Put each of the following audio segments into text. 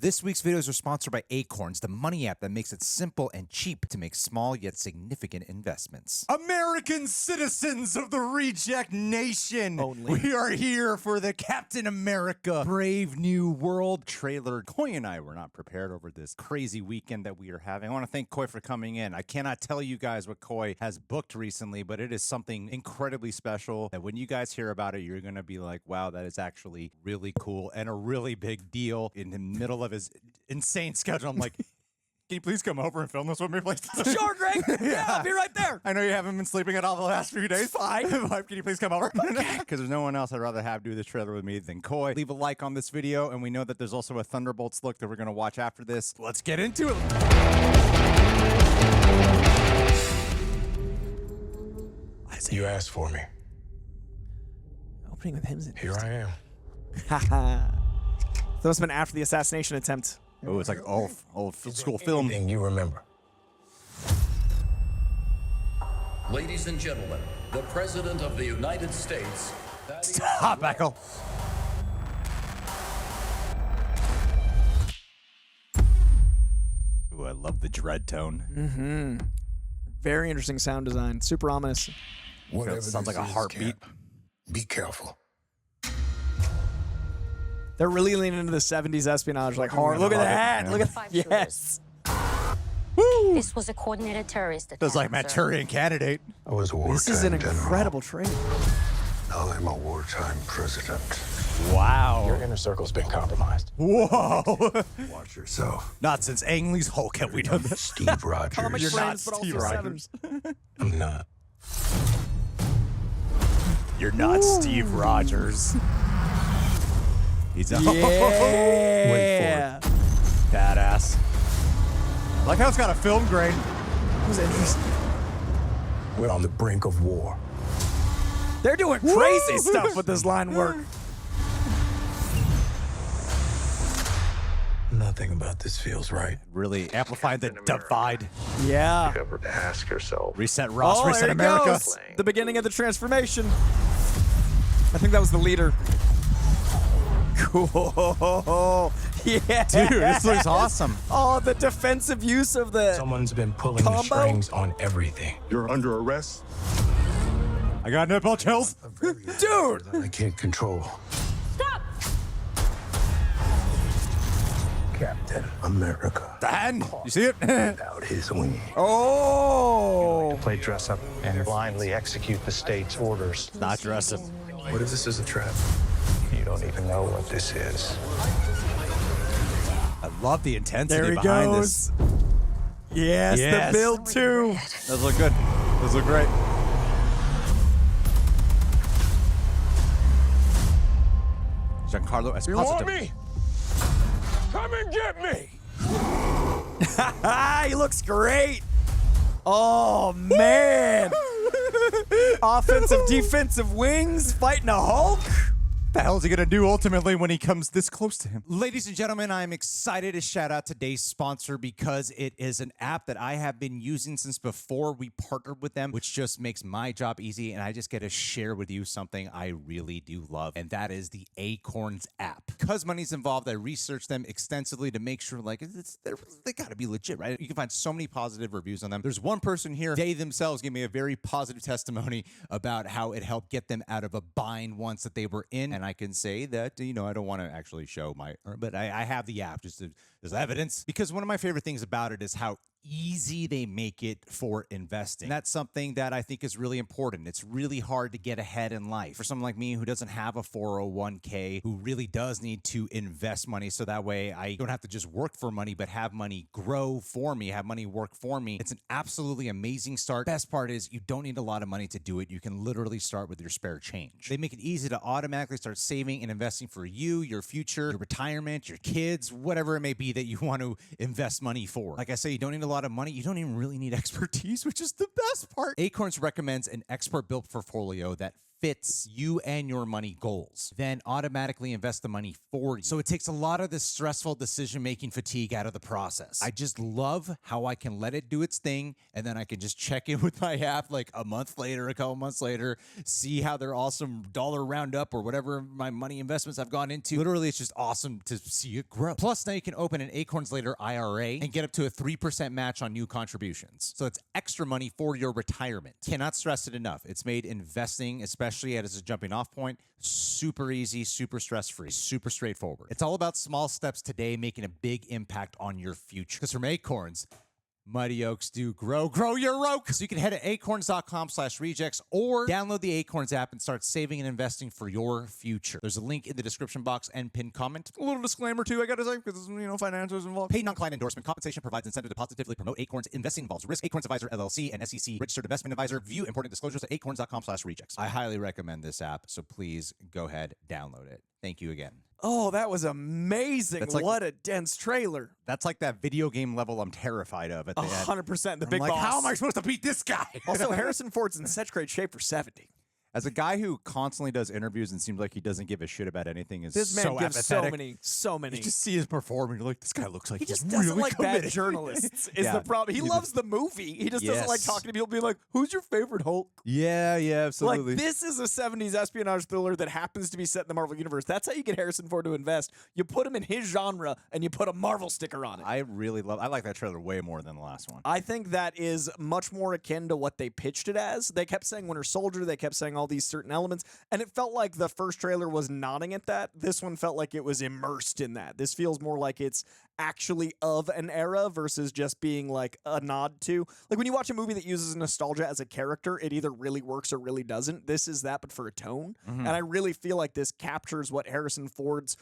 This week's videos are sponsored by Acorns, the money app that makes it simple and cheap to make small yet significant investments. American citizens of the Reject Nation, we are here for the Captain America Brave New World trailer. Koi and I were not prepared over this crazy weekend that we are having. I want to thank Koi for coming in. I cannot tell you guys what Koi has booked recently, but it is something incredibly special that when you guys hear about it, you're going to be like, wow, that is actually really cool and a really big deal. In the middle of his insane schedule, I'm like, can you please come over and film this with me, please? Sure, Greg. Yeah, I'll be right there. I know you haven't been sleeping at all the last few days. Fine. Can you please come over? Because there's no one else I'd rather have do this trailer with me than Koi. Leave a like on this video, and we know that there's also a Thunderbolts look that we're going to watch after this. Let's get into it. You asked for me. Opening with him. Here I am. Haha. That must have been after the assassination attempt. Oh, it's like old school film. Anything you remember. Ladies and gentlemen, the President of the United States. Stop, Echo. Ooh, I love the dread tone. Mm-hmm. Very interesting sound design. Super ominous. Whatever Sounds like a heartbeat. Camp, be careful. They're really leaning into the 70s espionage like hard. Look at that. Look at that. Yes. Woo! This was a coordinated terrorist attack. Feels like Manchurian Candidate. I was a wartime This is an general. incredible trailer. Now I'm a wartime president. Wow. Your inner circle's been compromised. Whoa. Watch yourself. Not since Ang Lee's Hulk have we done this. Steve Rogers. Comic You're friends, not but Steve also Rogers. sevens. I'm not. You're not Steve Rogers. He's a Yeah. badass. Like how it's got a film grain. That was interesting. We're on the brink of war. They're doing crazy stuff with this line work. Nothing about this feels right. Really amplified the divide. Yeah. You ever ask yourself, Reset Ross, Oh, reset there it America. goes. The beginning of the transformation. I think that was the leader. Cool. Yeah. Dude, this looks awesome. Oh, the defensive use of the... someone's been pulling the Combo? strings on everything. You're under arrest. I got nipple chills. Dude! I can't control. Stop! Captain America. Dan, you see it? Without his wing. Oh! Play dress up and blindly execute the state's orders. Not dressing. What if this is a trap? You don't even know what this is. I love the intensity There he behind goes. this. Yes, Yes. the build too. Those look good. Those look great. Giancarlo Esposito. You want me? Come and get me! He looks great. Oh, man. Offensive, defensive wings, fighting a Hulk. What the hell is he going to do ultimately when he comes this close to him? Ladies and gentlemen, I'm excited to shout out today's sponsor because it is an app that I have been using since before we partnered with them, which just makes my job easy. And I just get to share with you something I really do love, and that is the Acorns app. Because money's involved, I researched them extensively to make sure like they got to be legit, right? You can find so many positive reviews on them. There's one person here, they themselves gave me a very positive testimony about how it helped get them out of a bind once that they were in. And I can say that, you know, I don't want to actually show my, but I have the app just as evidence, because one of my favorite things about it is how easy they make it for investing. And that's something that I think is really important. It's really hard to get ahead in life. For someone like me who doesn't have a 401k, who really does need to invest money so that way I don't have to just work for money, but have money grow for me, have money work for me. It's an absolutely amazing start. Best part is you don't need a lot of money to do it. You can literally start with your spare change. They make it easy to automatically start saving and investing for you, your future, your retirement, your kids, whatever it may be that you want to invest money for. Like I say, you don't need a lot of money. You don't even really need expertise, which is the best part. Acorns recommends an expert-built portfolio that fits you and your money goals, then automatically invest the money for you. So it takes a lot of the stressful decision-making fatigue out of the process. I just love how I can let it do its thing, and then I can just check in with my app like a month later, a couple months later, see how their awesome dollar roundup or whatever my money investments I've gone into. Literally, it's just awesome to see it grow. Plus, now you can open an Acorns Later IRA and get up to a 3% match on new contributions. So it's extra money for your retirement. Cannot stress it enough. It's made investing, especially as a jumping off point, super easy, super stress-free, super straightforward. It's all about small steps today making a big impact on your future. Because from Acorns, mighty oaks do grow. Grow your oak! So you can head to acorns.com/rejects or download the Acorns app and start saving and investing for your future. There's a link in the description box and pinned comment. A little disclaimer too, I gotta say, because financials involved. Paid non-client endorsement. Compensation provides incentive to positively promote Acorns. Investing involves risk. Acorns Advisor LLC and SEC registered investment advisor. View important disclosures at acorns.com/rejects. I highly recommend this app, so please go ahead, download it. Thank you again. Oh, that was amazing. That's like- what a dense trailer. That's like that video game level I'm terrified of at the end. 100%. The I'm big like, boss. how am I supposed to beat this guy? Also, Harrison Ford's in such great shape for 70. As a guy who constantly does interviews and seems like he doesn't give a shit about anything, is This man so gives apathetic. so many. You just see his performance, you're like, this guy looks like He he's just doesn't really like committed. bad journalists is Yeah. the problem. He He's loves the movie. He just doesn't like Yes. talking to people being like, who's your favorite Hulk? Yeah, absolutely. Like, this is a 70s espionage thriller that happens to be set in the Marvel Universe. That's how you get Harrison Ford to invest. You put him in his genre, and you put a Marvel sticker on it. I like that trailer way more than the last one. I think that is much more akin to what they pitched it as. They kept saying Winter Soldier. They kept saying all these certain elements, and it felt like the first trailer was nodding at that. This one felt like it was immersed in that. This feels more like it's actually of an era versus just being like a nod to. Like when you watch a movie that uses nostalgia as a character, it either really works or really doesn't. This is that, but for a tone. And I really feel like this captures what Harrison Ford's,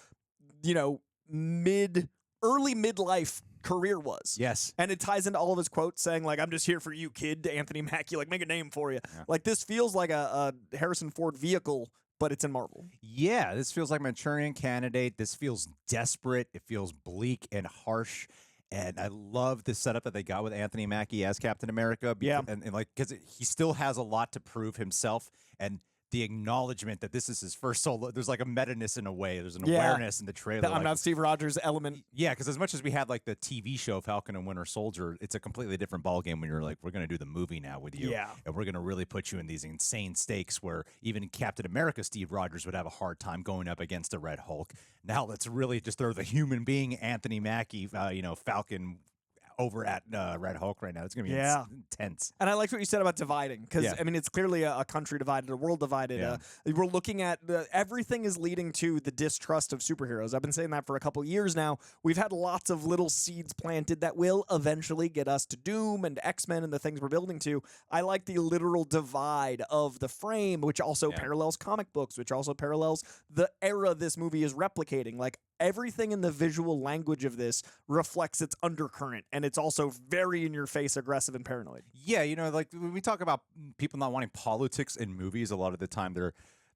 early midlife career was. Yes. And it ties into all of his quotes saying, like, I'm just here for you, kid, to Anthony Mackie, like, make a name for you. Yeah. Like, this feels like a Harrison Ford vehicle, but it's in Marvel. Yeah, this feels like Manchurian Candidate. This feels desperate. It feels bleak and harsh. And I love the setup that they got with Anthony Mackie as Captain America. Yeah. Because he still has a lot to prove himself. And the acknowledgement that this is his first solo, there's like a meta-ness in a way. There's an awareness in the trailer. I'm not Steve Rogers element. Yeah, because as much as we had like the TV show Falcon and Winter Soldier, it's a completely different ballgame when you're like, we're going to do the movie now with you. Yeah. And we're going to really put you in these insane stakes where even Captain America Steve Rogers would have a hard time going up against a Red Hulk. Now let's really just throw the human being Anthony Mackie, Falcon over at Red Hulk right now. It's going to be intense. And I liked what you said about dividing, because, Yeah. I mean, it's clearly a country divided, a world divided. Yeah. We're looking at everything is leading to the distrust of superheroes. I've been saying that for a couple years now. We've had lots of little seeds planted that will eventually get us to Doom and X-Men and the things we're building to. I like the literal divide of the frame, which also parallels comic books, which also parallels the era this movie is replicating. Like, everything in the visual language of this reflects its undercurrent, and it's also very in-your-face, aggressive, and paranoid. Yeah, like when we talk about people not wanting politics in movies, a lot of the time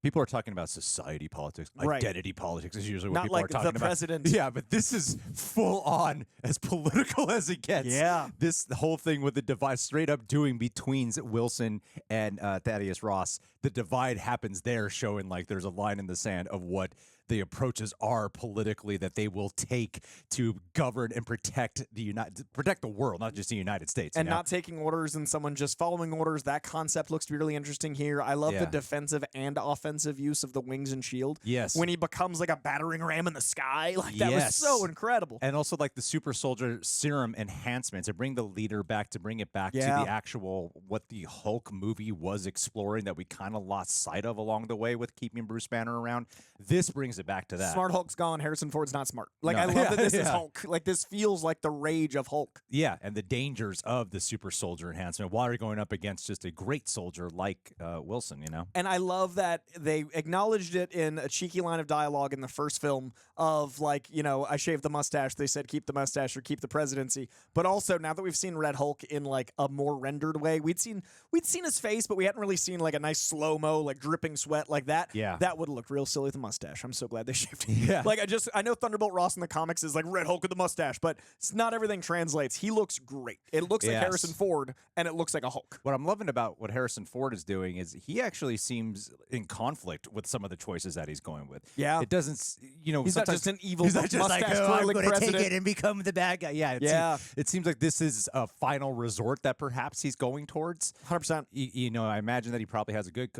people are talking about society politics, identity politics is usually what Not people like are talking the about. president. Yeah, but this is full on as political as it gets. Yeah. This whole thing with the divide, straight up doing between Wilson and Thaddeus Ross, the divide happens there, showing like there's a line in the sand of what the approaches are politically that they will take to govern and protect the world, not just the United States. And not taking orders and someone just following orders. That concept looks to be really interesting here. I love the defensive and offensive use of the wings and shield. Yes. When he becomes like a battering ram in the sky. Like, that was so incredible. And also like the super soldier serum enhancement to bring the leader back, to bring it back to the actual, what the Hulk movie was exploring that we kind of lost sight of along the way with keeping Bruce Banner around. This brings it back to that. Smart Hulk's gone. Harrison Ford's not smart. Like, No. I love that this is Hulk. Like, this feels like the rage of Hulk. Yeah, and the dangers of the super soldier enhancement while you're going up against just a great soldier like Wilson, And I love that they acknowledged it in a cheeky line of dialogue in the first film of, like, I shaved the mustache. They said keep the mustache or keep the presidency. But also, now that we've seen Red Hulk in like a more rendered way, we'd seen his face, but we hadn't really seen like a nice slow-mo, like dripping sweat like that. Yeah. That would have looked real silly with the mustache. I'm so glad they shaved him. Yeah. Like, I know Thunderbolt Ross in the comics is like Red Hulk with the mustache, but it's not everything translates. He looks great. It looks like Yes. Harrison Ford, and it looks like a Hulk. What I'm loving about what Harrison Ford is doing is he actually seems in conflict with some of the choices that he's going with. Yeah. It doesn't, you know, He's not sometimes just an evil he's not just like, mustache oh, I'm twirling going to take president. it and become the bad guy. Yeah. It seems like this is a final resort that perhaps he's going towards. 100%. You know, I imagine that he probably has a good.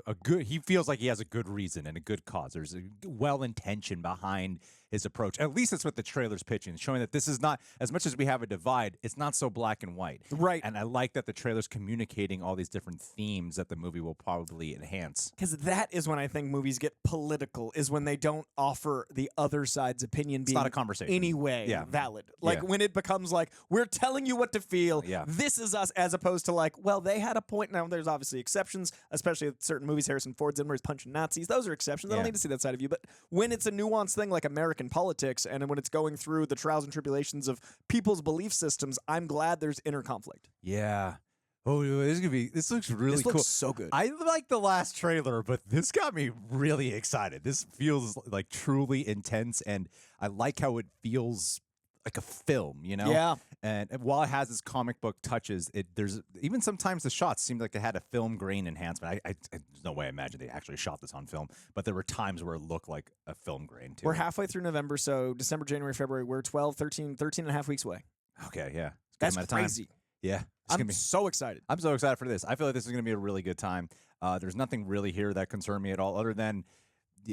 He feels like he has a good reason and a good cause. There's a well intention behind his approach. At least that's what the trailer's pitching, showing that this is not, as much as we have a divide, it's not so black and white. Right. And I like that the trailer's communicating all these different themes that the movie will probably enhance. Because that is when I think movies get political, is when they don't offer the other side's opinion being not a conversation. anyway Yeah. valid. Like Yeah. when it becomes like, we're telling you what to feel, Yeah. this is us, as opposed to like, well, they had a point. Now, there's obviously exceptions, especially with certain movies Harrison Ford's in where he's punching Nazis. Those are exceptions. I don't Yeah. need to see that side of you. But when it's a nuanced thing like American politics, and when it's going through the trials and tribulations of people's belief systems, I'm glad there's inner conflict. Yeah. Oh, this looks really This cool. looks so good. I like the last trailer, but this got me really excited. This feels like truly intense, and I like how it feels like a film, you know? Yeah. And while it has its comic book touches, there's even sometimes the shots seemed like they had a film grain enhancement. There's no way I imagine they actually shot this on film, but there were times where it looked like a film grain too. We're halfway through November, so December, January, February, we're 13 and a half weeks away. Okay, yeah. It's a good That's amount of time. crazy. Yeah. It's I'm gonna be so excited. I'm so excited for this. I feel like this is going to be a really good time. There's nothing really here that concerned me at all, other than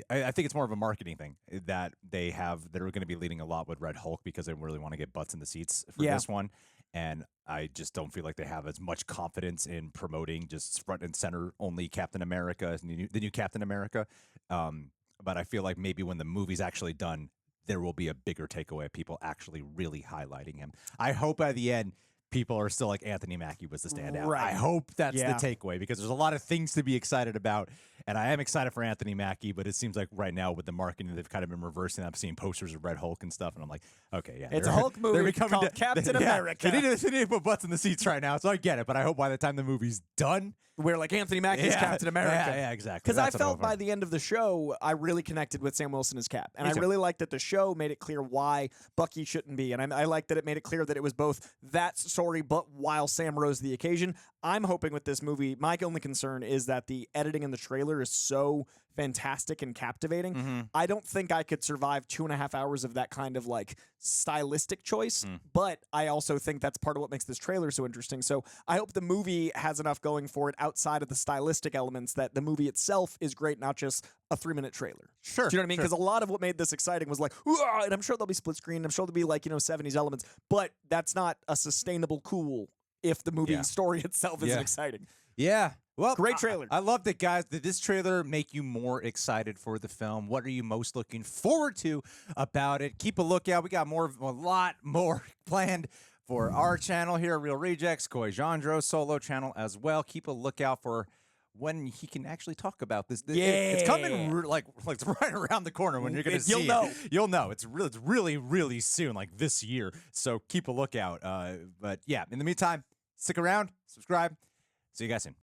I think it's more of a marketing thing that they have. They're going to be leading a lot with Red Hulk because they really want to get butts in the seats for Yeah. this one. And I just don't feel like they have as much confidence in promoting just front and center only Captain America, the new Captain America. But I feel like maybe when the movie's actually done, there will be a bigger takeaway of people actually really highlighting him. I hope by the end, people are still like Anthony Mackie was the standout. Right. I hope that's Yeah. the takeaway because there's a lot of things to be excited about. And I am excited for Anthony Mackie, but it seems like right now with the marketing, they've kind of been reversing. I'm seeing posters of Red Hulk and stuff, and I'm like, okay, yeah. It's a they're- Hulk movie they're becoming called Captain yeah, America. They need to put butts in the seats right now, so I get it. But I hope by the time the movie's done, We're like Anthony Mackie's Yeah. Captain America. Yeah, exactly. Because I That's what I'm felt by hoping. the end of the show, I really connected with Sam Wilson as Cap. And Me I too. really liked that the show made it clear why Bucky shouldn't be. And I liked that it made it clear that it was both that story, but while Sam rose to the occasion. I'm hoping with this movie, my only concern is that the editing in the trailer is so fantastic and captivating. Mm-hmm. I don't think I could survive 2.5 hours of that kind of like stylistic choice, but I also think that's part of what makes this trailer so interesting. So I hope the movie has enough going for it outside of the stylistic elements that the movie itself is great, not just a 3-minute trailer. Sure. Do you know what I mean? sure. Because a lot of what made this exciting was like, "Ooh," and I'm sure there'll be split screen, I'm sure there'll be like, 70s elements, but that's not a sustainable cool if the movie Yeah. story itself isn't Yeah. exciting. Yeah. Well, Great trailer. I loved it, guys. Did this trailer make you more excited for the film? What are you most looking forward to about it? Keep a lookout. We got a lot more planned for our channel here at Real Rejects, Koi Jandro's solo channel as well. Keep a lookout for when he can actually talk about this. It's coming like it's right around the corner when you're going to see You'll know. it. You'll know. It's really, really soon, like this year. So keep a lookout. But yeah, in the meantime, stick around, subscribe. See you guys soon.